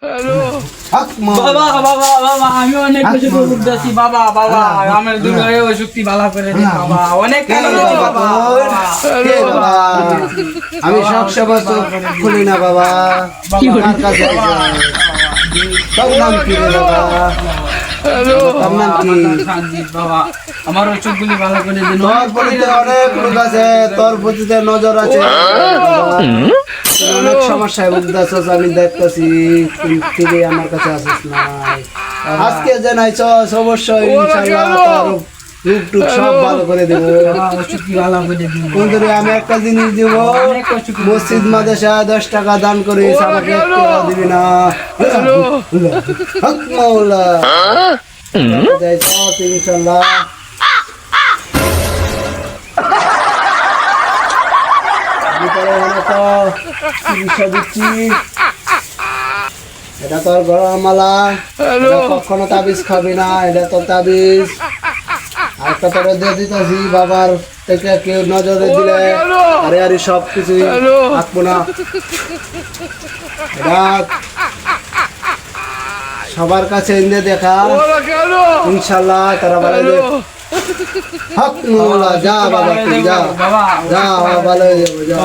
হক বাবা বাবা বাবা আমি অনেক কিছু করতেছি বাবা বাবা আমার দুর্গায় ওই শক্তি ভালো করে দে বাবা অনেক বাবা আমি সব সময় তো খুলি না বাবা কার কাছে তোর নাম কি রে বাবা তোর নাম কি বাবা আমার ওই চোখগুলি ভালো করে দিন তোর প্রতি অনেক লোক আছে তোর প্রতি নজর আছে অনেক সমস্যায় ভুগতেছস আমি দেখতেছি তুই ফিরে আমার কাছে আসিস না আজকে যে নাইছস অবশ্যই ইনশাআল্লাহ তোর রূপ টুপ সব ভালো করে দেবো বন্ধুরে আমি একটা জিনিস দিব মসজিদ মাদ্রাসা 10 টাকা দান করিস আমাকে 1 টাকা দিবি না হক মাওলা যাই তো ইনশাআল্লাহ ভিতরে হলো তো চিকিৎসা দিচ্ছি এটা তোর গরম মালা কখনো তাবিজ খাবি না এটা তোর তাবিজ আর একটা তোরে দিয়ে দিতেছি বাবার থেকে কেউ নজরে দিলে আরে আরে সব কিছু থাকবো না এটা সবার কাছে এনে দেখা ইনশাল্লাহ তারা ভালো হক মৌলা যা বাবা তুই যা যা ভালো হয়ে যাবো যা